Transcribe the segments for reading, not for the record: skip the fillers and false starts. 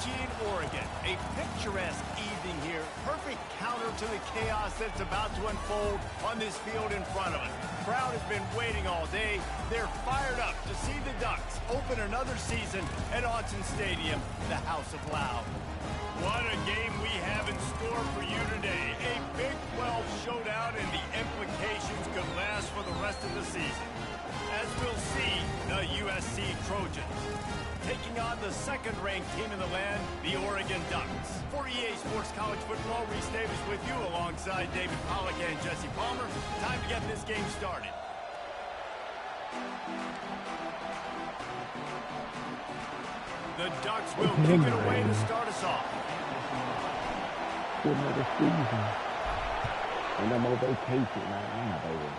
Eugene, Oregon. A picturesque evening here. Perfect counter to the chaos that's about to unfold on this field in front of us. The crowd has been waiting all day. They're fired up to see the Ducks open another season at Autzen Stadium, the House of Loud. What a game we have in store for you today. A Big 12 showdown, and the implications could last for the rest of the season. As we'll see, the USC Trojans taking on the second-ranked team in the land, the Oregon Ducks. For EA Sports College Football, Reese Davis with you alongside David Pollack and Jesse Palmer. Time to get this game started. The Ducks will kick it away to start us off. Another season. And I'm on vacation right now, baby.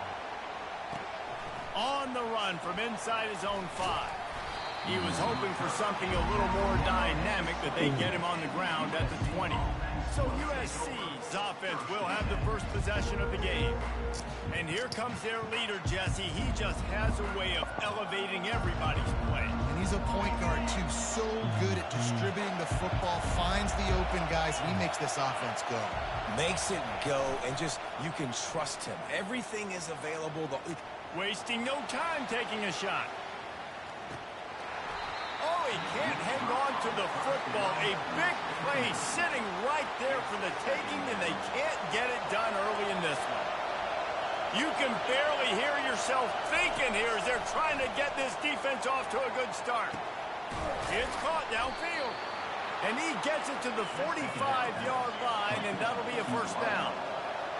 On the run from inside his own 5. He was hoping for something a little more dynamic, that they get him on the ground at the 20. So USC's offense will have the first possession of the game. And here comes their leader, Jesse. He just has a way of elevating everybody's play. And he's a point guard, too. So good at distributing the football, finds the open guys, and he makes this offense go. Makes it go, and just, you can trust him. Everything is available. Wasting no time taking a shot. Oh, he can't hang on to the football. A big play sitting right there for the taking, and they can't get it done early in this one. You can barely hear yourself thinking here as they're trying to get this defense off to a good start. It's caught downfield. And he gets it to the 45-yard line, and that'll be a first down.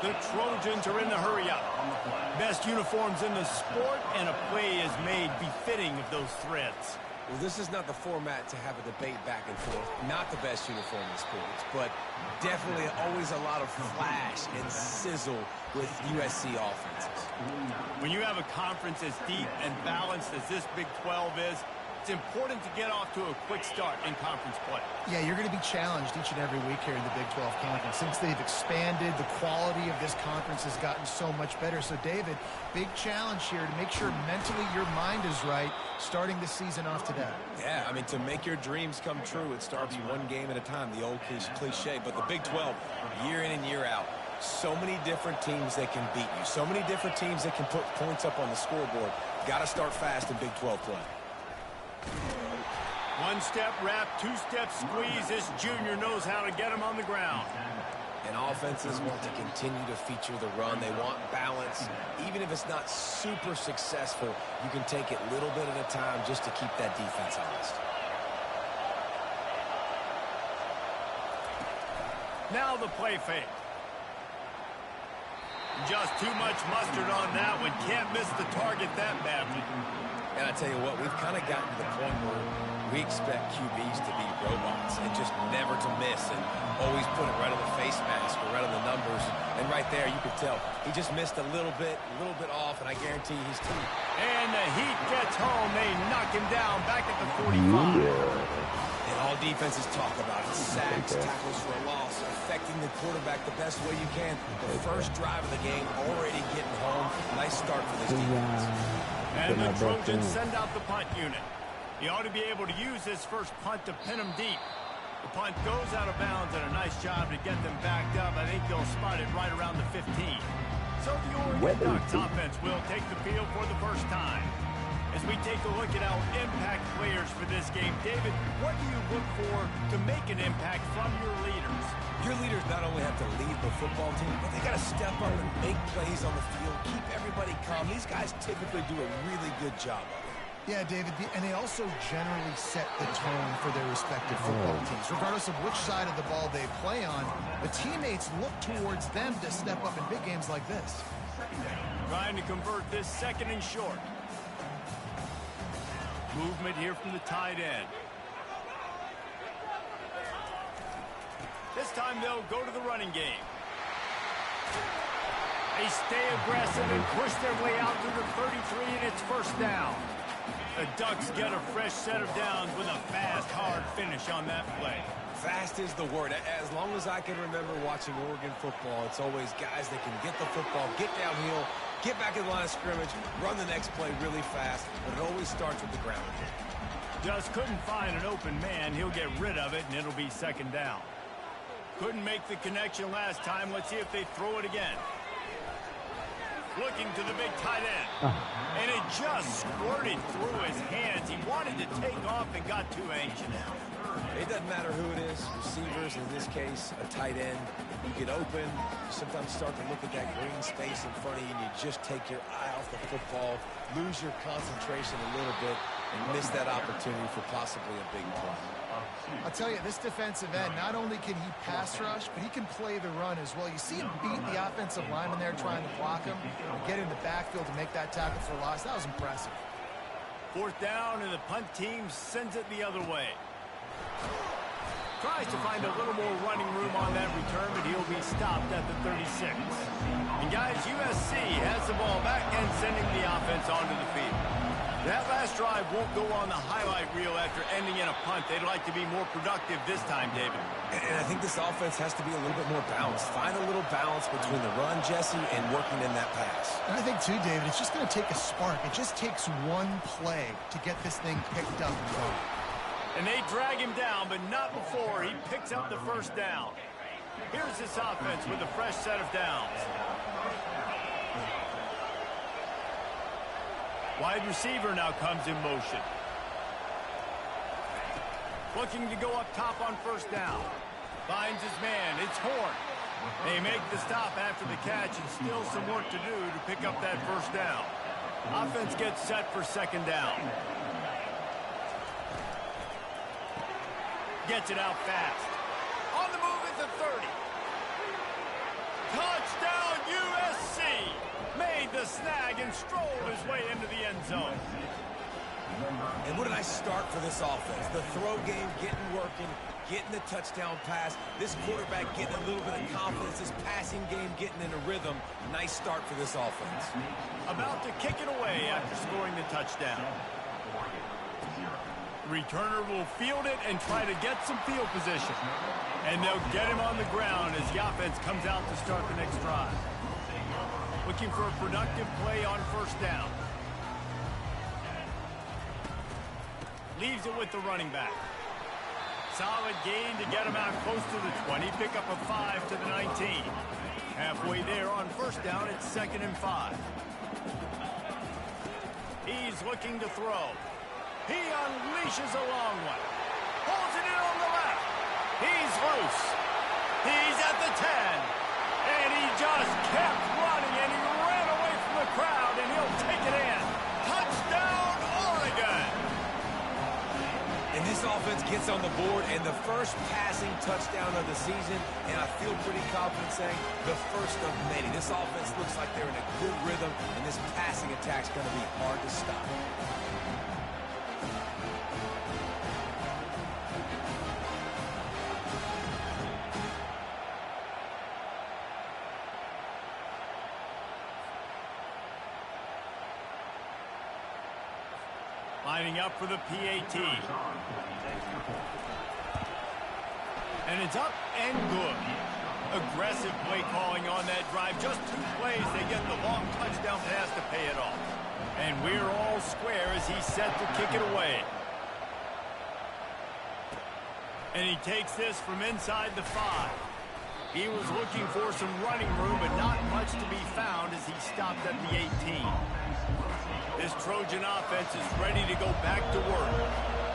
The Trojans are in the hurry-up. Best uniforms in the sport, and a play is made befitting of those threads. Well, this is not the format to have a debate back and forth. Not the best uniform in sports, but definitely always a lot of flash and sizzle with USC offenses. When you have a conference as deep and balanced as this Big 12 is, it's important to get off to a quick start in conference play. Yeah, you're going to be challenged each and every week here in the Big 12 Conference. Since they've expanded, the quality of this conference has gotten so much better. So, David, big challenge here to make sure mentally your mind is right starting the season off today. Yeah, I mean, to make your dreams come true, it starts one game at a time, the old cliche. But the Big 12, year in and year out, so many different teams that can beat you. So many different teams that can put points up on the scoreboard. Got to start fast in Big 12 play. One-step wrap, two-step squeeze. This junior knows how to get him on the ground. And offenses want to continue to feature the run. They want balance. Even if it's not super successful, you can take it little bit at a time just to keep that defense honest. Now the play fake. Just too much mustard on that one. Can't miss the target that badly. And I tell you what, we've kind of gotten to the point where we expect QBs to be robots and just never to miss and always put it right on the face mask or right on the numbers. And right there, you could tell he just missed a little bit off, and I guarantee he's team. And the heat gets home. They knock him down back at the 45. And all defenses talk about it. Sacks, tackles for a loss, affecting the quarterback the best way you can. The first drive of the game already getting home. Nice start for this defense. And the Trojans send out the punt unit. He ought to be able to use this first punt to pin him deep. The punt goes out of bounds, and a nice job to get them backed up. I think they'll spot it right around the 15. So the Oregon Ducks offense will take the field for the first time. As we take a look at our impact players for this game, David, what do you look for to make an impact from your leaders? Your leaders not only have to lead the football team, but they got to step up and make plays on the field, keep everybody calm. These guys typically do a really good job of it. Yeah, David, and they also generally set the tone for their respective football teams. Regardless of which side of the ball they play on, the teammates look towards them to step up in big games like this. Trying to convert this second and short. Movement here from the tight end. This time they'll go to the running game. They stay aggressive and push their way out to the 33, and it's first down. The Ducks get a fresh set of downs with a fast, hard finish on that play. Fast is the word. As long as I can remember watching Oregon football, it's always guys that can get the football, get downhill, get back in the line of scrimmage, run the next play really fast, but it always starts with the ground game. Just couldn't find an open man. He'll get rid of it, and it'll be second down. Couldn't make the connection last time. Let's see if they throw it again. Looking to the big tight end. And it just squirted through his hands. He wanted to take off and got too anxious. It doesn't matter who it is. Receivers, in this case, a tight end. You get open. You sometimes start to look at that green space in front of you, and you just take your eye off the football, lose your concentration a little bit, and miss that opportunity for possibly a big play. I'll tell you, this defensive end, not only can he pass rush, but he can play the run as well. You see him beat the offensive lineman there trying to block him and get in the backfield to make that tackle for loss. That was impressive. Fourth down, and the punt team sends it the other way. Tries to find a little more running room on that return, but he'll be stopped at the 36. And guys, USC has the ball back and sending the offense onto the field. That last drive won't go on the highlight reel after ending in a punt. They'd like to be more productive this time, David. And I think this offense has to be a little bit more balanced. Find a little balance between the run, Jesse, and working in that pass. And I think, too, David, it's just going to take a spark. It just takes one play to get this thing picked up and going. And they drag him down, but not before he picks up the first down. Here's this offense with a fresh set of downs. Wide receiver now comes in motion. Looking to go up top on first down. Finds his man. It's Horn. They make the stop after the catch, and still some work to do to pick up that first down. Offense gets set for second down. Gets it out fast. On the move at the 30. Touchdown USC. Made the snag and strolled his way into the end zone. And what a nice start for this offense. The throw game getting working, getting the touchdown pass. This quarterback getting a little bit of confidence. This passing game getting in a rhythm. Nice start for this offense. About to kick it away after scoring the touchdown. Returner will field it and try to get some field position. And they'll get him on the ground as the offense comes out to start the next drive. Looking for a productive play on first down. Leaves it with the running back. Solid gain to get him out close to the 20. Pick up a 5 to the 19. Halfway there on first down, it's 2nd and 5. He's looking to throw. He unleashes a long one. Pulls it in on the left. He's loose. He's at the 10. And he just kept running, and he ran away from the crowd, and he'll take it in. Touchdown, Oregon! And this offense gets on the board, and the first passing touchdown of the season, and I feel pretty confident saying the first of many. This offense looks like they're in a good rhythm, and this passing attack's going to be hard to stop. Lining up for the PAT. And it's up and good. Aggressive play calling on that drive. Just 2 plays, they get the long touchdown pass to pay it off. And we're all square as he's set to kick it away. And he takes this from inside the 5. He was looking for some running room, but not much to be found as he stopped at the 18. This Trojan offense is ready to go back to work.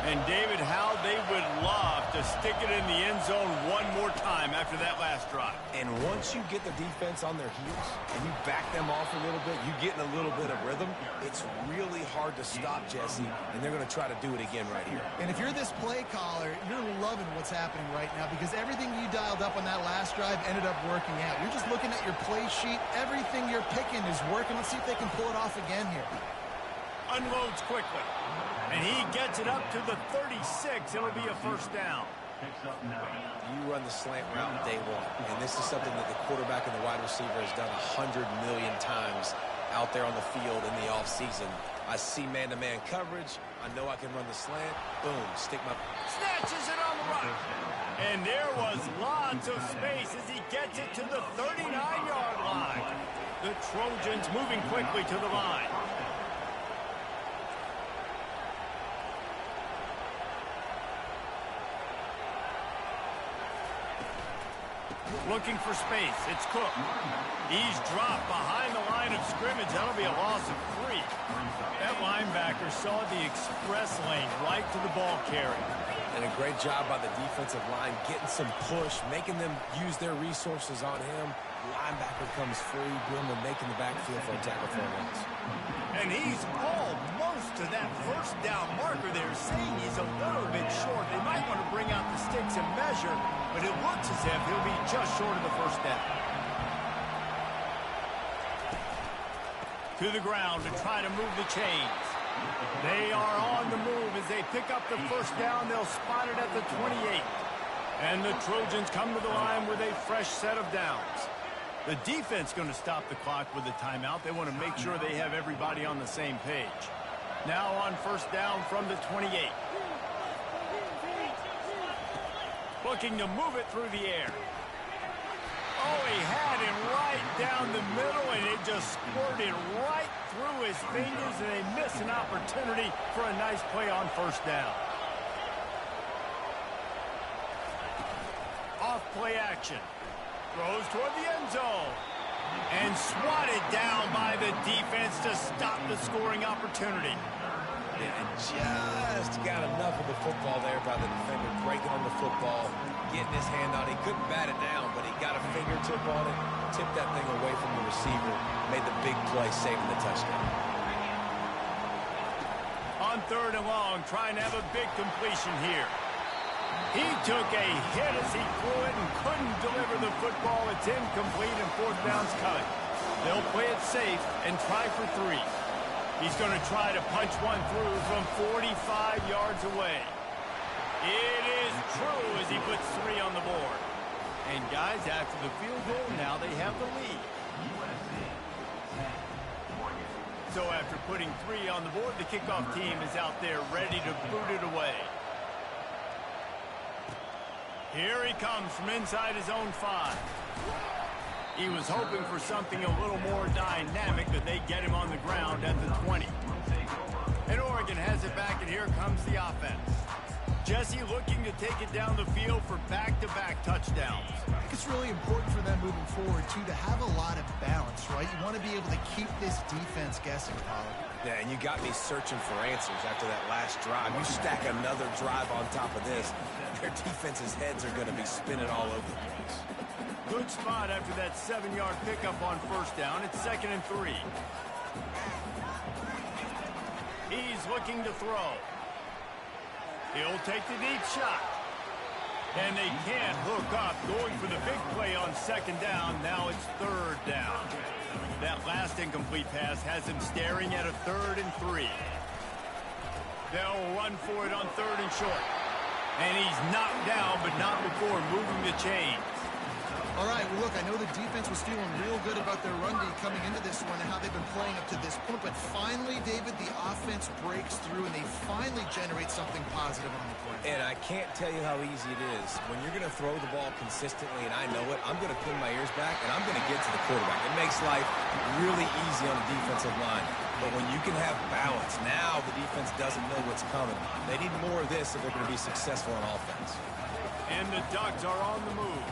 And David, how they would love to stick it in the end zone one more time after that last drive. And once you get the defense on their heels and you back them off a little bit, you get in a little bit of rhythm, it's really hard to stop, Jesse, and they're going to try to do it again right here. And if you're this play caller, you're loving what's happening right now because everything you dialed up on that last drive ended up working out. You're just looking at your play sheet. Everything you're picking is working. Let's see if they can pull it off again here. Unloads quickly. And he gets it up to the 36. It'll be a first down. You run the slant route day one, and this is something that the quarterback and the wide receiver has done 100 million times out there on the field in the offseason. I see man-to-man coverage. I know I can run the slant. Boom, stick my... Snatches it on the run. And there was lots of space as he gets it to the 39-yard line. The Trojans moving quickly to the line. Looking for space. It's Cook. He's dropped behind the line of scrimmage. That'll be a loss of 3. That linebacker saw the express lane right to the ball carrier. And a great job by the defensive line, getting some push, making them use their resources on him. Linebacker comes free, Grim making the backfield for a tackle for a loss. And he's almost to that first down marker there, saying he's a little bit short. They might want to bring out the sticks and measure, but it looks as if he'll be just short of the first down. To the ground to try to move the chains. They are on the move as they pick up the first down. They'll spot it at the 28. And the Trojans come to the line with a fresh set of downs. The defense going to stop the clock with a timeout. They want to make sure they have everybody on the same page. Now on first down from the 28. Looking to move it through the air. Oh, he had him right down the middle, and it just squirted right through his fingers, and they miss an opportunity for a nice play on first down. Off play action. Throws toward the end zone. And swatted down by the defense to stop the scoring opportunity. And just got enough of the football there by the defender, breaking on the football, getting his hand on it. He couldn't bat it down, but he got a fingertip on it, tipped that thing away from the receiver, made the big play, saving the touchdown. On third and long, trying to have a big completion here. He took a hit as he threw it and couldn't deliver the football. It's incomplete and fourth down's coming. They'll play it safe and try for 3. He's going to try to punch one through from 45 yards away. It is true as he puts 3 on the board. And guys, after the field goal, now they have the lead. So after putting 3 on the board, the kickoff team is out there ready to boot it away. Here he comes from inside his own 5. He was hoping for something a little more dynamic, but they get him on the ground at the 20. And Oregon has it back, and here comes the offense. Jesse looking to take it down the field for back-to-back touchdowns. I think it's really important for them moving forward, too, to have a lot of balance, right? You want to be able to keep this defense guessing, Pollard. Yeah, and you got me searching for answers after that last drive. You stack another drive on top of this, their defense's heads are going to be spinning all over the place. Good spot after that 7-yard pickup on first down. It's 2nd and 3. He's looking to throw. He'll take the deep shot. And they can't hook up. Going for the big play on 2nd down. Now it's 3rd down. That last incomplete pass has him staring at a 3rd and 3. They'll run for it on 3rd and short. And he's knocked down, but not before moving the chains. All right, well, look, I know the defense was feeling real good about their run D coming into this one and how they've been playing up to this point, but finally, David, the offense breaks through and they finally generate something positive on the play. And I can't tell you how easy it is. When you're going to throw the ball consistently, and I know it, I'm going to pin my ears back, and I'm going to get to the quarterback. It makes life really easy on the defensive line. But when you can have balance, now the defense doesn't know what's coming. They need more of this if they're going to be successful on offense. And the Ducks are on the move.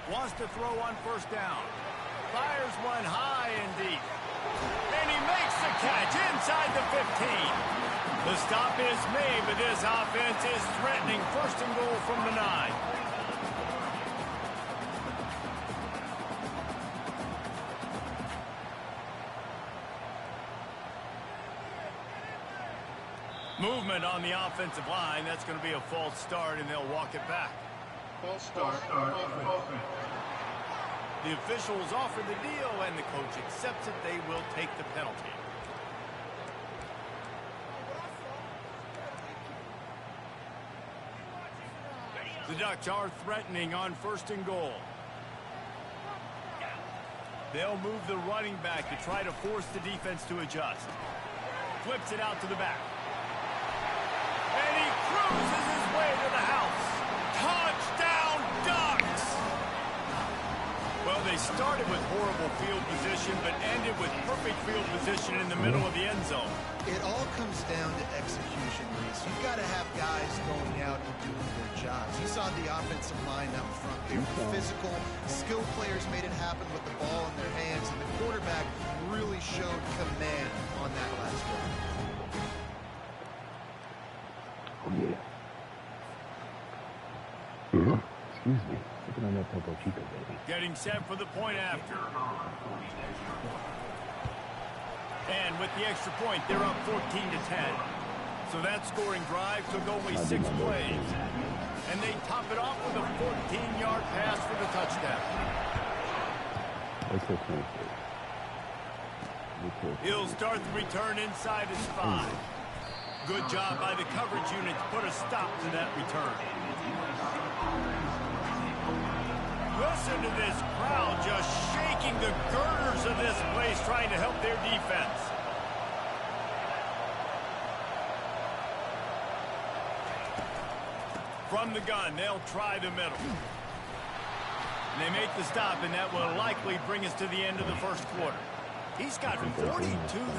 Wants to throw on first down. Fires one high and deep. And he makes the catch inside the 15. The stop is made, but this offense is threatening 1st and goal from the 9. Movement on the offensive line. That's going to be a false start, and they'll walk it back. False start. The officials offer the deal, and the coach accepts it. They will take the penalty. The Ducks are threatening on 1st and goal. They'll move the running back to try to force the defense to adjust. Flips it out to the back. And he cruises his way to the house. Touchdown, Ducks! Well, they They started with horrible field position, but ended with perfect field position in the middle of the end zone. It all comes down to execution, Reese. You've got to have guys going out and doing their jobs. You saw the offensive line up front. They were physical. Skilled players made it happen with the ball in their hands, and the quarterback really showed command on that last drive. Oh, yeah. Excuse me. Looking on that Topo Chico, baby. Getting set for the point after. And with the extra point, they're up 14-10. So that scoring drive took only 6 plays. And they top it off with a 14-yard pass for the touchdown. He'll start the return inside his 5. Good job by the coverage unit to put a stop to that return. Listen to this crowd just shaking the girders of this place, trying to help their defense. From the gun, they'll try the middle. And they make the stop, and that will likely bring us to the end of the first quarter. He's got 42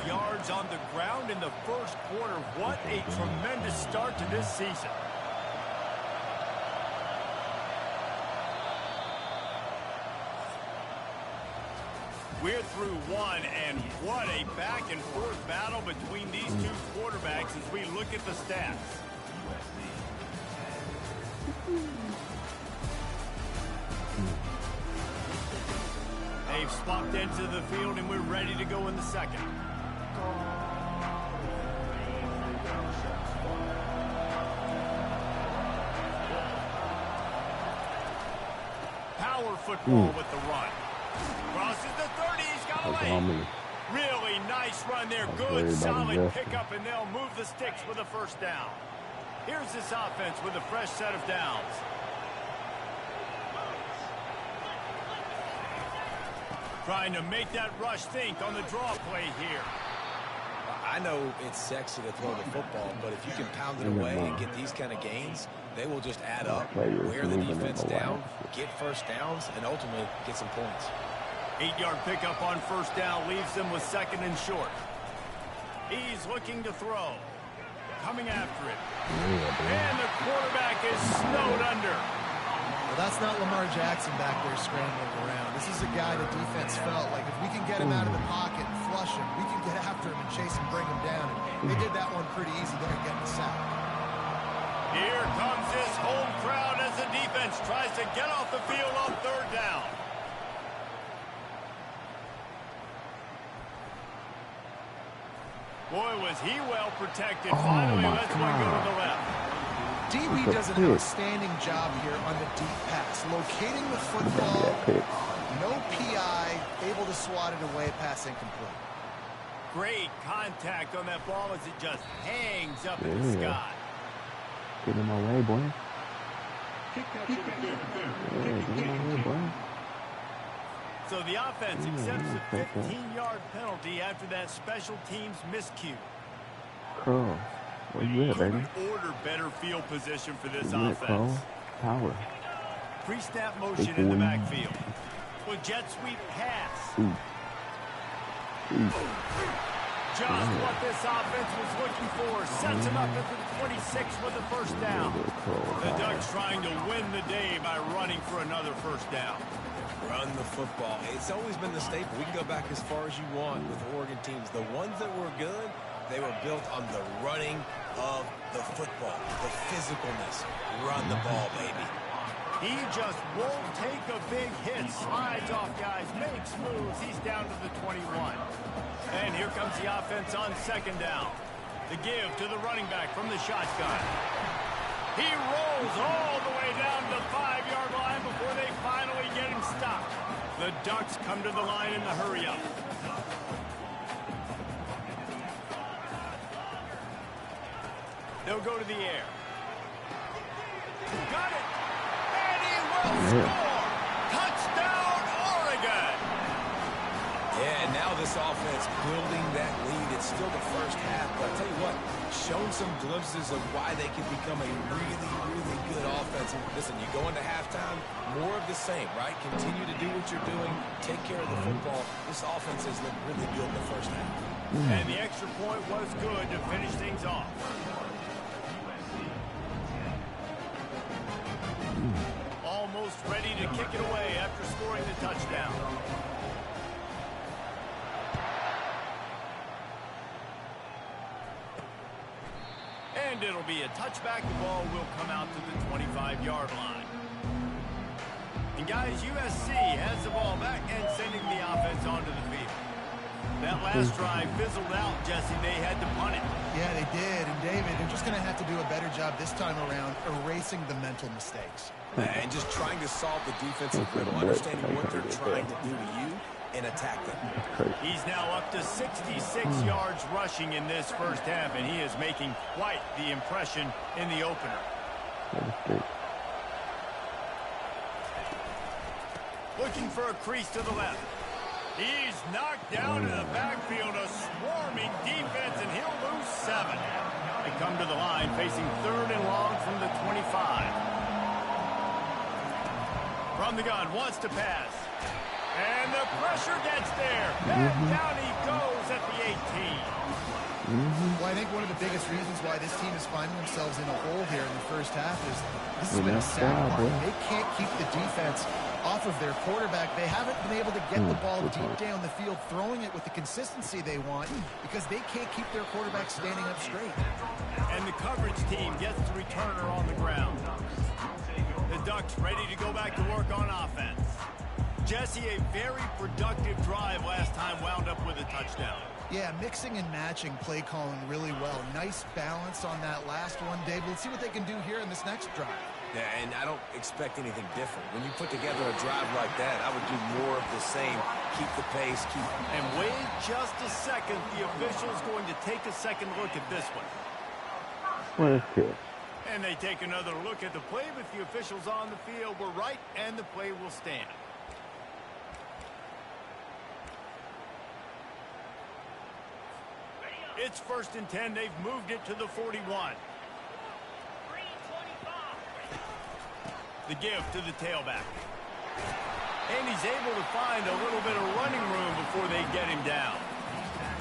yards on the ground in the first quarter. What a tremendous start to this season. We're through one, and what a back-and-forth battle between these two quarterbacks as we look at the stats. They've swapped into the field, and we're ready to go in the second. Power football with the run. Crosses the 30, he's got away. Really nice run there. Good, solid pickup, and they'll move the sticks with a first down. Here's this offense with a fresh set of downs. Trying to make that rush think on the draw play here. I know it's sexy to throw the football, but if you can pound it away and get these kind of gains, they will just add up, wear the defense down, get first downs, and ultimately get some points. 8-yard pickup on first down leaves them with second and short. He's looking to throw. Coming after it. And the quarterback is snowed under. Well, that's not Lamar Jackson back there scrambling around. This is a guy the defense felt like if we can get him out of the pocket and flush him, we can get after him and chase and bring him down. And they did that one pretty easy there and getting the sack. Here comes this home crowd as the defense tries to get off the field on third down. Boy, was he well protected. Finally, let's go to the left. DB does an outstanding job here on the deep pass. Locating the football, no PI, able to swat it away, pass incomplete. Great contact on that ball as it just hangs up in the sky. Get in my way, boy. Get in my way, boy. So the offense accepts a 15-yard penalty after that special teams miscue. Crow, where you at, baby? Order better field position for this offense. Power. Pre-snap motion in the backfield. Well, jet sweep pass. Just what this offense was looking for. Sets him up at the 26 with the first down. The Ducks trying to win the day by running for another first down. Run the football. It's always been the staple. We can go back as far as you want with Oregon teams. The ones that were good, they were built on the running of the football, the physicalness. Run the ball, baby. He just won't take a big hit. Slides off guys, makes moves. He's down to the 21. And here comes the offense on second down. The give to the running back from the shotgun. He rolls all the way down to the 5-yard line before they finally get him stopped. The Ducks come to the line in the hurry-up. They'll go to the air. Got it! And he will score! Touchdown, Oregon! Yeah, and now this this offense building that lead. It's still the first half, but I'll tell you what, shown some glimpses of why they can become a really, really good offense. Listen, you go into halftime, more of the same, right? Continue to do what you're doing, take care of the football. This offense has looked really good in the first half. And the extra point was good to finish things off. Almost ready to kick it away after scoring the touchdown. And it'll be a touchback. The ball will come out to the 25-yard line. And guys, USC has the ball back and sending the offense onto the field. That last drive fizzled out, Jesse. They had to punt it. Yeah, they did. And David, they're just going to have to do a better job this time around erasing the mental mistakes. And just trying to solve the defensive riddle, understanding what they're trying to do to you and attack them. He's now up to 66 yards rushing in this first half, and he is making quite the impression in the opener. Looking for a crease to the left. He's knocked down in the backfield, a swarming defense, and he'll lose 7. They come to the line facing 3rd and long from the 25. From the gun, wants to pass. And the pressure gets there. Back down he goes at the 18. Well, I think one of the biggest reasons why this team is finding themselves in a hole here in the first half is this has been a sad part. They can't keep the defense off of their quarterback. They haven't been able to get the ball deep down the field, throwing it with the consistency they want because they can't keep their quarterback standing up straight. And the coverage team gets the returner on the ground. The Ducks ready to go back to work on offense. Jesse, a very productive drive last time, wound up with a touchdown. Yeah, mixing and matching play calling really well. Nice balance on that last one, Dave. Let's see what they can do here in this next drive. Yeah, and I don't expect anything different. When you put together a drive like that, I would do more of the same. Keep the pace, keep... And wait just a second. The official's going to take a second look at this one. What is this? And they take another look at the play, but the officials on the field were right, and the play will stand. It's 1st and 10. They've moved it to the 41. The give to the tailback. And he's able to find a little bit of running room before they get him down.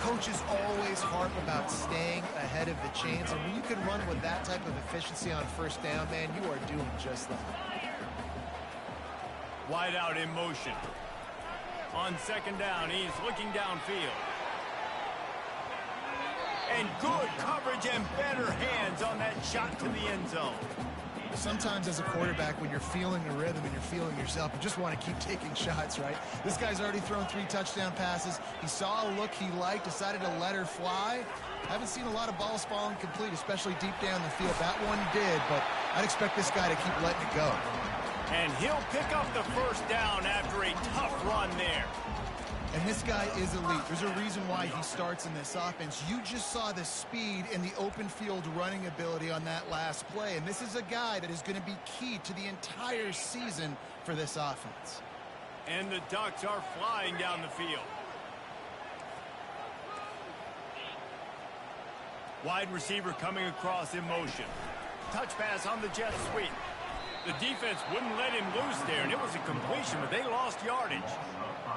Coaches always harp about staying ahead of the chains, and when you can run with that type of efficiency on 1st down, man, you are doing just that. Wide out in motion. On 2nd down, he's looking downfield. And good coverage and better hands on that shot to the end zone. Sometimes as a quarterback, when you're feeling a rhythm and you're feeling yourself, you just want to keep taking shots, right? This guy's already thrown 3 touchdown passes. He saw a look he liked, decided to let her fly. Haven't seen a lot of balls falling complete, especially deep down the field. That one did, but I'd expect this guy to keep letting it go. And he'll pick up the 1st down after a tough run there. And this guy is elite. There's a reason why he starts in this offense. You just saw the speed and the open field running ability on that last play. And this is a guy that is going to be key to the entire season for this offense. And the Ducks are flying down the field. Wide receiver coming across in motion. Touch pass on the jet sweep. The defense wouldn't let him loose there, and it was a completion, but they lost yardage.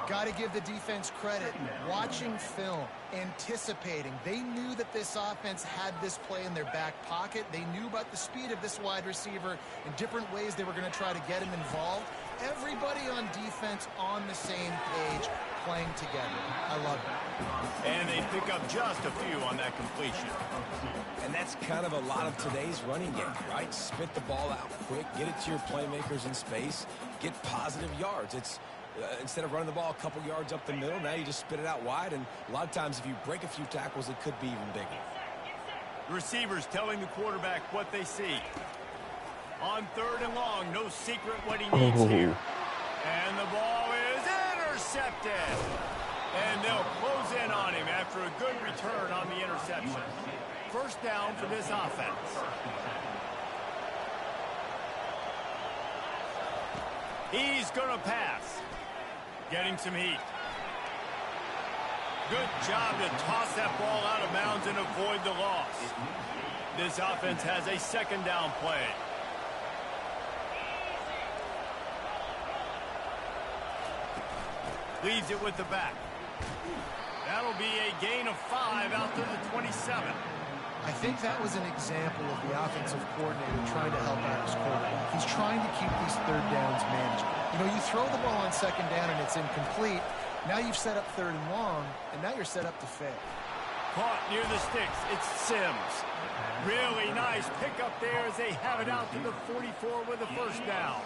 Got to give the defense credit. Watching film, anticipating. They knew that this offense had this play in their back pocket. They knew about the speed of this wide receiver and different ways they were going to try to get him involved. Everybody on defense on the same page, playing together. I love it. And they pick up just a few on that completion. And that's kind of a lot of today's running game, right? Spit the ball out quick, get it to your playmakers in space, get positive yards. It's instead of running the ball a couple yards up the middle, now you just spit it out wide, and a lot of times if you break a few tackles, it could be even bigger. Receivers telling the quarterback what they see. On 3rd and long, no secret what he needs here. And the ball is intercepted. And they'll close in on him after a good return on the interception. 1st down for this offense. He's going to pass. Getting some heat. Good job to toss that ball out of bounds and avoid the loss. This offense has a second down play. Leaves it with the back. That'll be a gain of 5 out to the 27. I think that was an example of the offensive coordinator trying to help out his quarterback. He's trying to keep these third downs manageable. You know, you throw the ball on second down and it's incomplete. Now you've set up third and long, and now you're set up to fail. Caught near the sticks. It's Sims. Really nice pickup there as they have it out to the 44 with a first down.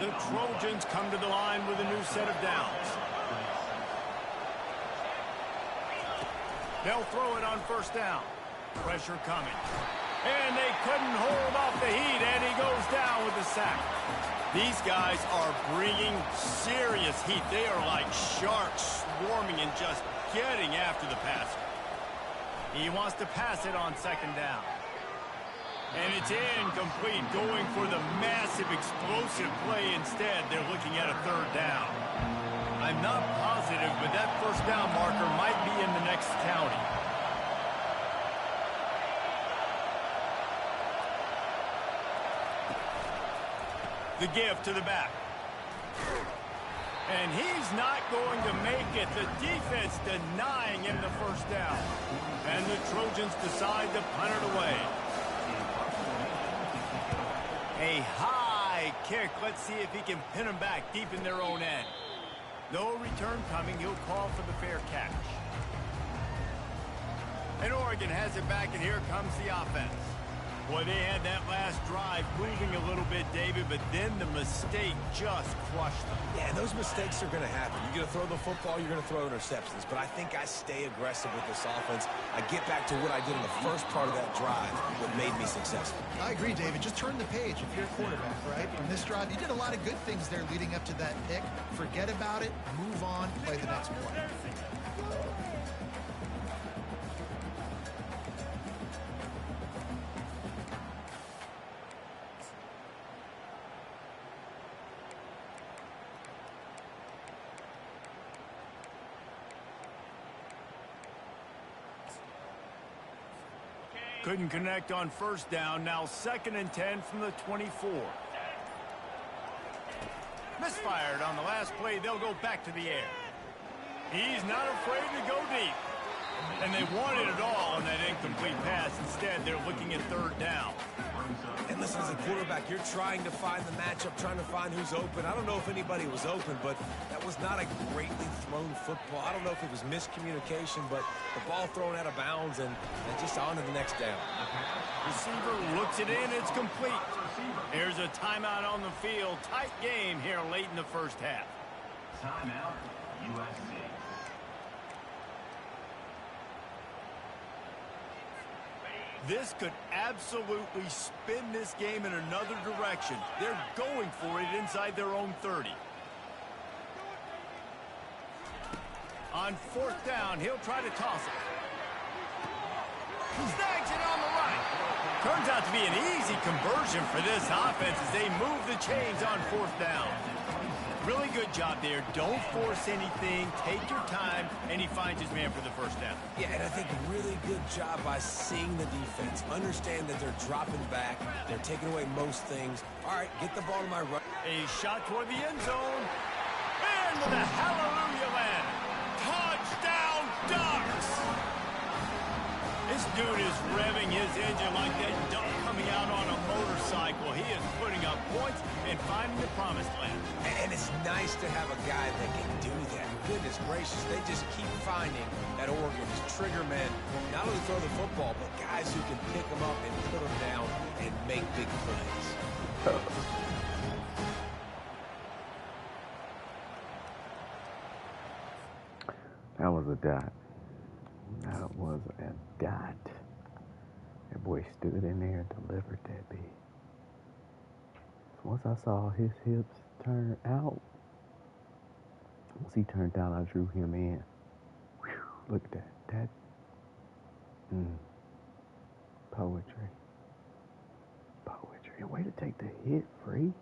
The Trojans come to the line with a new set of downs. They'll throw it on first down. Pressure coming. And they couldn't hold off the heat, and he goes down with the sack. These guys are bringing serious heat. They are like sharks swarming and just getting after the passer. He wants to pass it on second down. And it's incomplete, going for the massive explosive play instead. They're looking at a third down. I'm not positive, but that first down marker might be in the next county. The give to the back. And he's not going to make it. The defense denying him the first down. And the Trojans decide to punt it away. A high kick. Let's see if he can pin them back deep in their own end. No return coming. He'll call for the fair catch. And Oregon has it back, and here comes the offense. Boy, they had that last drive moving a little bit, David, but then the mistake just crushed them. Yeah, those mistakes are going to happen. You're going to throw the football, you're going to throw interceptions. But I think I stay aggressive with this offense. I get back to what I did in the first part of that drive, what made me successful. I agree, David. Just turn the page if you're a quarterback, right? On this drive, you did a lot of good things there leading up to that pick. Forget about it, move on, play the next play. Couldn't connect on first down. Now 2nd and 10 from the 24. Misfired on the last play. They'll go back to the air. He's not afraid to go deep. And they wanted it all on that incomplete pass. Instead, they're looking at third down. And listen, as a quarterback, you're trying to find the matchup, trying to find who's open. I don't know if anybody was open, but that was not a greatly thrown football. I don't know if it was miscommunication, but the ball thrown out of bounds and just on to the next down. Receiver looks it in. It's complete. Here's a timeout on the field. Tight game here late in the first half. Timeout, USC. This could absolutely spin this game in another direction. They're going for it inside their own 30. On fourth down, he'll try to toss it. Snags it on the right. Turns out to be an easy conversion for this offense as they move the chains on fourth down. Really good job there. Don't force anything. Take your time, and he finds his man for the first down. Yeah, and I think really good job by seeing the defense. Understand that they're dropping back. They're taking away most things. All right, get the ball to my right. A shot toward the end zone. And with a hallelujah land. Touchdown, Ducks! This dude is revving his engine like that duck coming out on a motorcycle. He is putting up points and finding the promised land. And it's nice to have a guy that can do that. Goodness gracious, they just keep finding that Oregon's trigger men. Not only throw the football, but guys who can pick them up and put them down and make big plays. That was a dot. That was a dot. That boy stood in there and delivered that beat. Once I saw his hips turn out, once he turned out, I drew him in. Whew, look at that. Poetry. Poetry. A way to take the hit free.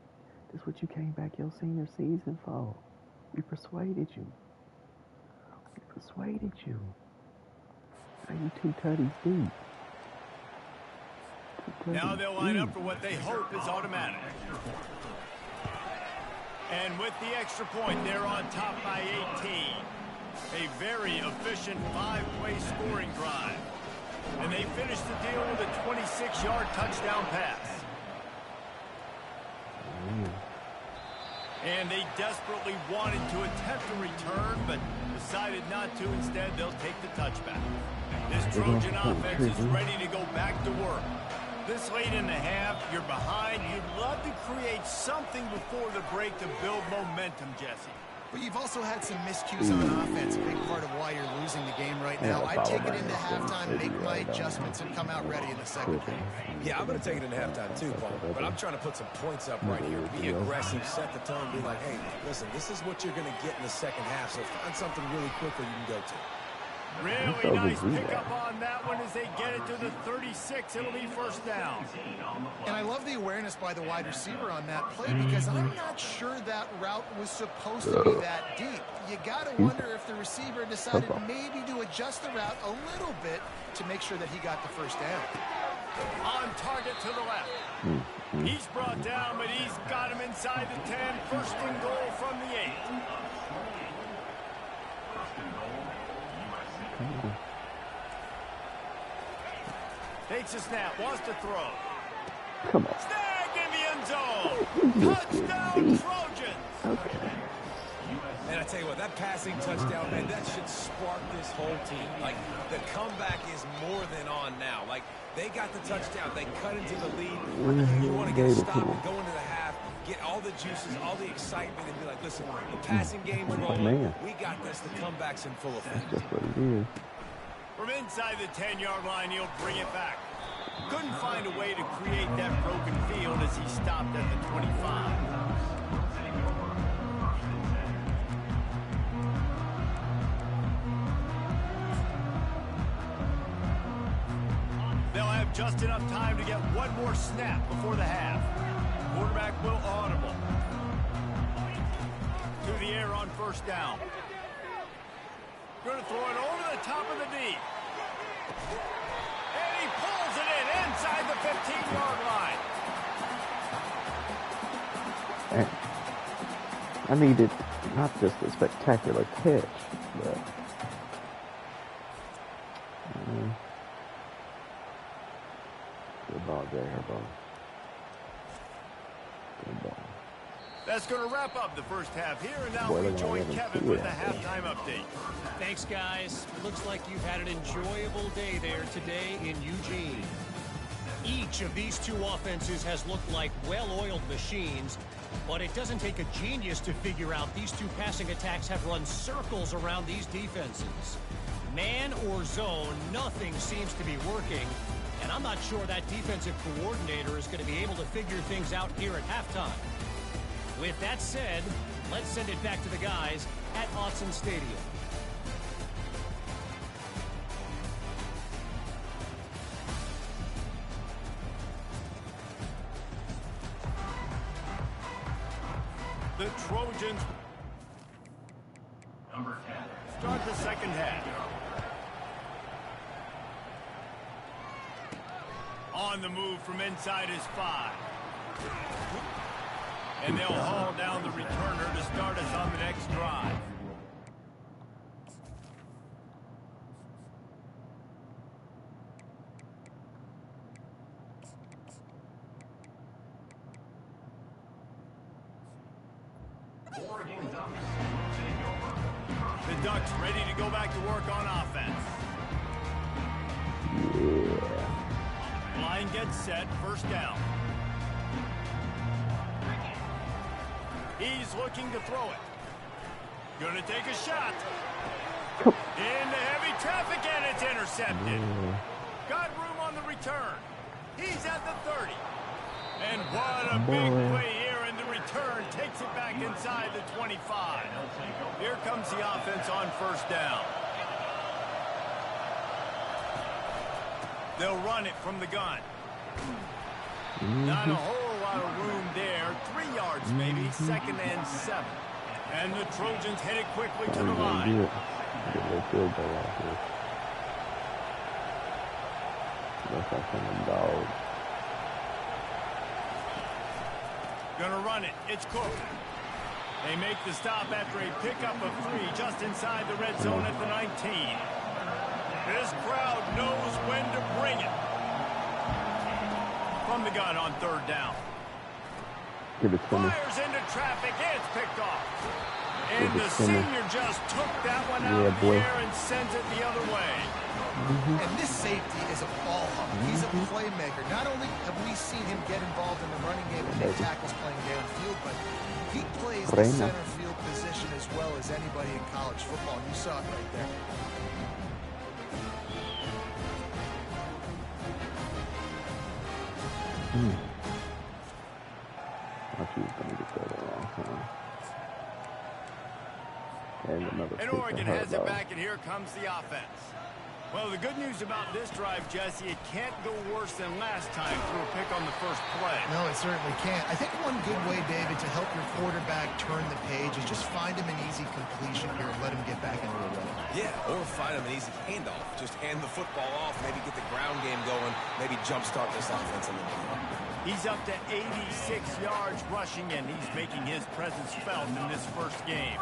This is what you came back your senior season for. We persuaded you. persuaded you. Are you 2 tutties deep? Now they'll line up for what they hope is automatic. And with the extra point, they're on top by 18. A very efficient 5-play scoring drive. And they finish the deal with a 26-yard touchdown pass. And they desperately wanted to attempt a return, but decided not to. Instead, they'll take the touchback. This Trojan offense is ready to go back to work. This late in the half, you're behind. You'd love to create something before the break to build momentum, Jesse. But you've also had some miscues on offense, a big part of why you're losing the game right now. I'd take it into halftime, make my adjustments, and come out ready in the second half. Yeah, I'm going to take it into halftime too, Paul. But I'm trying to put some points up right here. Be aggressive, set the tone, be like, hey, listen, this is what you're going to get in the second half, so find something really quickly you can go to. Really nice pickup on that one as they get it to the 36. It'll be first down. And I love the awareness by the wide receiver on that play because I'm not sure that route was supposed to be that deep. You got to wonder if the receiver decided maybe to adjust the route a little bit to make sure that he got the first down. On target to the left. He's brought down, but he's got him inside the 10. First and goal from the 8. Takes a snap, wants to throw. Come on. Snag in the end zone. Touchdown, Trojans. Okay. And I tell you what, that passing touchdown, man, that should spark this whole team. Like, the comeback is more than on now. Like, they got the touchdown. They cut into the lead. You want to get a stop and go into the half, get all the juices, all the excitement, and be like, listen, the passing game's rolling. We got this. The comeback's in full effect. That's what it is. From inside the 10-yard line, he'll bring it back. Couldn't find a way to create that broken field as he stopped at the 25. They'll have just enough time to get one more snap before the half. Quarterback will audible. To the air on first down. Going to throw it over the top of the D. And he pulls it in inside the 15-yard line. I needed not just a spectacular catch, but good ball, Jay Herbo. Good ball. That's going to wrap up the first half here, and now we join Kevin with the halftime update. Thanks, guys. Looks like you've had an enjoyable day there today in Eugene. Each of these two offenses has looked like well-oiled machines, but it doesn't take a genius to figure out these two passing attacks have run circles around these defenses. Man or zone, nothing seems to be working, and I'm not sure that defensive coordinator is going to be able to figure things out here at halftime. With that said, let's send it back to the guys at Autzen Stadium. The Trojans Number 10. start the second half. On the move from inside his 5. And they'll haul down the returner to start us on the next drive. The Ducks ready to go back to work on offense. Yeah. Line gets set, first down. He's looking to throw it. Gonna take a shot. Into heavy traffic, and it's intercepted. Got room on the return. He's at the 30. And what a big play here, and the return takes it back inside the 25. Here comes the offense on first down. They'll run it from the gun. Not a whole lot of room there. 3 yards maybe, second and 7. And the Trojans headed quickly to the I'm gonna line. do it. Get a little field goal out here. Looks like some of them dogs. Gonna run it. It's Cook. They make the stop after a pickup of 3 just inside the red zone at the 19. This crowd knows when to bring it. From the gun on 3rd down. Give it to me. Fires into traffic. It's picked off. And Give it the to me. senior just took that one out Yeah, of the boy. air and sends it the other way. And this safety is a ball hawk. He's a playmaker. Not only have we seen him get involved in the running game and make tackles playing downfield, but he plays the center field position as well as anybody in college football. You saw it right there. I thought you was going to get that wrong, huh? And another And pick Oregon of her has it ball. back, and here comes the offense. Well, the good news about this drive, Jesse, it can't go worse than last time through a pick on the first play. No, it certainly can't. I think one good way, David, to help your quarterback turn the page is just find him an easy completion here and let him get back into the run. Yeah, or find him an easy handoff. Just hand the football off, maybe get the ground game going, maybe jumpstart this offense a little bit. He's up to 86 yards rushing, and he's making his presence felt in this first game.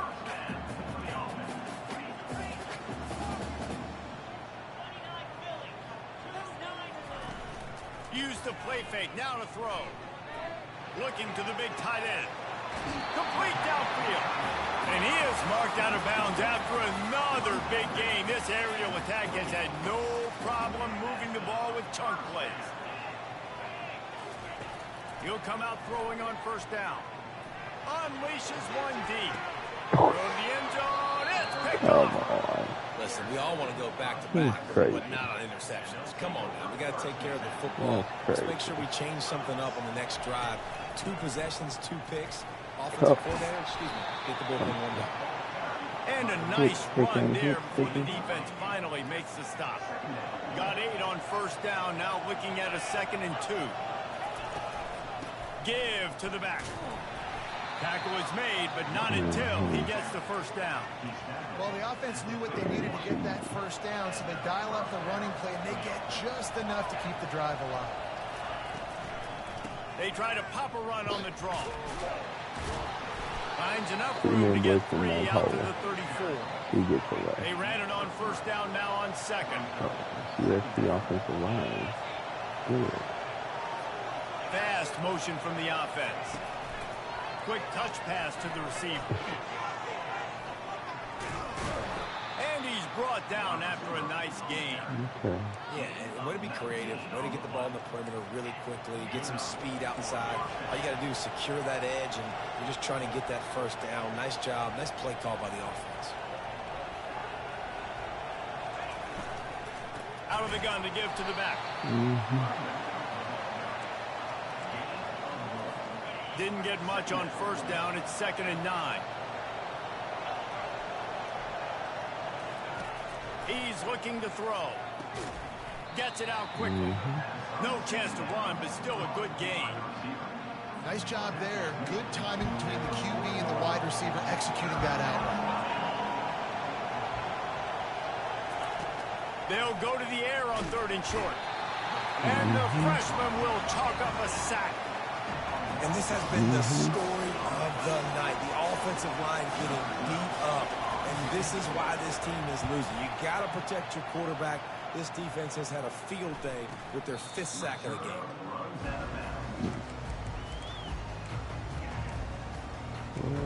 Use the play fake, now to throw. Looking to the big tight end. Complete downfield. And he is marked out of bounds after another big game. This aerial attack has had no problem moving the ball with chunk plays. He'll come out throwing on 1st down. Unleashes one deep. Throw to the end zone. It's picked Come off. on. Listen, we all want to go back-to-back, crazy. but not on interceptions. Come on now. We got to take care of the football. That's Let's crazy. make sure we change something up on the next drive. 2 possessions, 2 picks. Offensive coordinator, get the bullpen warmed up. And a nice run there before the defense finally makes the stop. Got 8 on 1st down, now looking at a 2nd and 2. Give to the back. Tackle is made, but not until he gets the 1st down. Well, the offense knew what they needed to get that 1st down, so they dial up the running play, and they get just enough to keep the drive alive. They try to pop a run on the draw. Finds enough room to get 3 out to the 34. He gets away. They ran it on 1st down, now on 2nd. USC offensive line. Good. Fast motion from the offense. Quick touch pass to the receiver. And he's brought down after a nice game. Okay. Yeah, and way to be creative, way to get the ball in the perimeter really quickly, get some speed outside. All you got to do is secure that edge, and you're just trying to get that 1st down. Nice job. Nice play call by the offense. Out of the gun to give to the back. Didn't get much on 1st down. It's 2nd and 9. He's looking to throw. Gets it out quickly. No chance to run, but still a good game. Nice job there. Good timing between the QB and the wide receiver executing that out. They'll go to the air on 3rd and short. And the freshman will chalk up a sack. And this has been the story of the night. The offensive line getting beat up. And this is why this team is losing. You got to protect your quarterback. This defense has had a field day with their 5th sack of the game.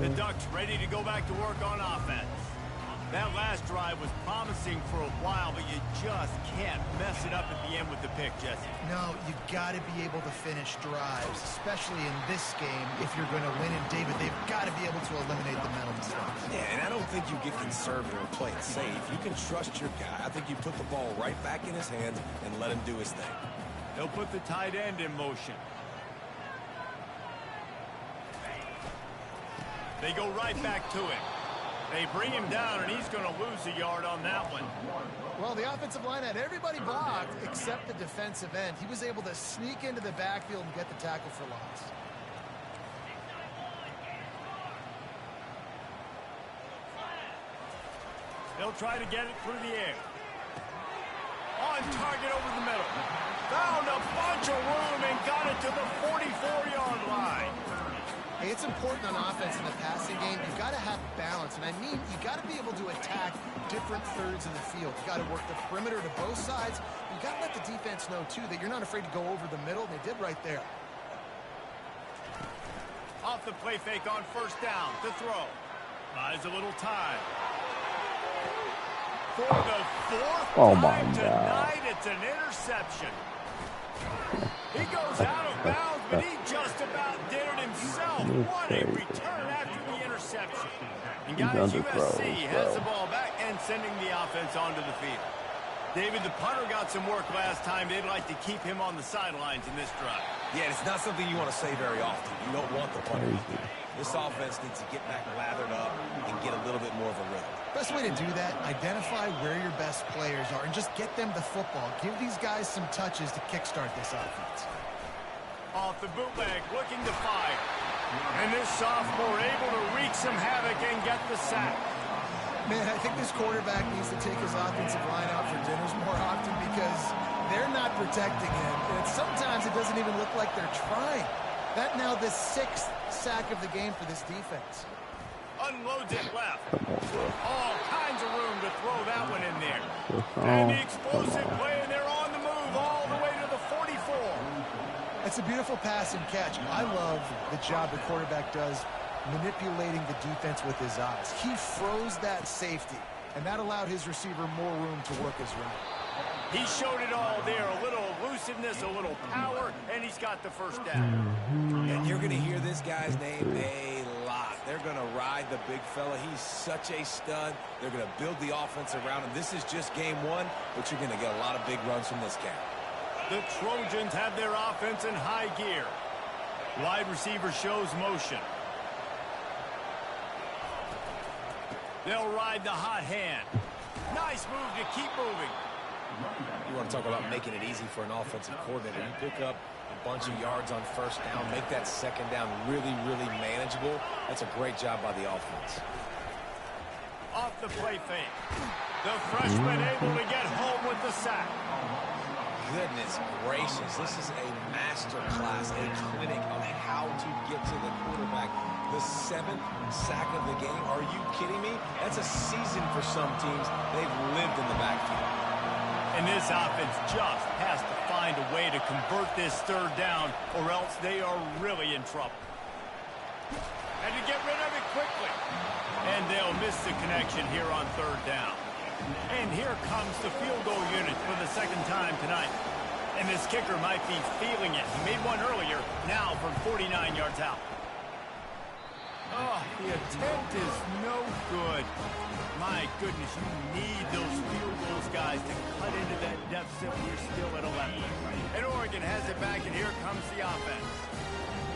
The Ducks ready to go back to work on offense. That last drive was promising for a while, but you just can't mess it up at the end with the pick, Jesse. No, you got to be able to finish drives, especially in this game. If you're going to win, and David, they've got to be able to eliminate the mental mistakes. Yeah, and I don't think you get conservative or play it safe. You can trust your guy. I think you put the ball right back in his hands and let him do his thing. They'll put the tight end in motion. They go right back to him. They bring him down, and he's going to lose a yard on that one. Well, the offensive line had everybody blocked except the defensive end. He was able to sneak into the backfield and get the tackle for loss. They'll try to get it through the air. On target over the middle. Found a bunch of room and got it to the 44-yard line. Hey, it's important on offense in the passing game. You've got to have balance. And I mean, you've got to be able to attack different thirds of the field. You've got to work the perimeter to both sides. You've got to let the defense know, too, that you're not afraid to go over the middle. They did right there. Off the play fake on first down to throw. Buys a little time. For the fourth time tonight, it's an interception. He goes out of bounds, but he just about did it himself. What a return after the interception. And guys, USC has the ball back and sending the offense onto the field. David, the punter got some work last time. They'd like to keep him on the sidelines in this drive. Yeah, it's not something you want to say very often. You don't want the punter. This offense needs to get back lathered up and get a little bit more of a rhythm. Best way to do that, identify where your best players are and just get them the football. Give these guys some touches to kickstart this offense. Off the bootleg, looking to fire. And this sophomore able to wreak some havoc and get the sack. Man, I think this quarterback needs to take his offensive line out for dinners more often because they're not protecting him. And sometimes it doesn't even look like they're trying. That now the 6th sack of the game for this defense. Unloads it left. All kinds of room to throw that one in there. And the explosive play, and they're on the move all the way to the 44. It's a beautiful pass and catch. I love the job the quarterback does manipulating the defense with his eyes. He froze that safety, and that allowed his receiver more room to work his route. He showed it all there, a little elusiveness, a little power, and he's got the first down. And you're going to hear this guy's name a lot. They're going to ride the big fella. He's such a stud. They're going to build the offense around him. This is just game one, but you're going to get a lot of big runs from this guy. The Trojans have their offense in high gear. Wide receiver shows motion. They'll ride the hot hand. Nice move to keep moving. You want to talk about making it easy for an offensive coordinator. You pick up a bunch of yards on first down, make that second down really, really manageable. That's a great job by the offense. Off the play fake. The freshman able to get home with the sack. Goodness gracious, this is a master class, a clinic on how to get to the quarterback. The 7th sack of the game. Are you kidding me? That's a season for some teams. They've lived in the backfield. And this offense just has to find a way to convert this third down, or else they are really in trouble. And to get rid of it quickly. And they'll miss the connection here on third down. And here comes the field goal unit for the second time tonight. And this kicker might be feeling it. He made one earlier, now from 49 yards out. Oh, the attempt is no good. My goodness, you need those field goals, guys, to cut into that deficit when you're still at 11. And Oregon has it back, and here comes the offense.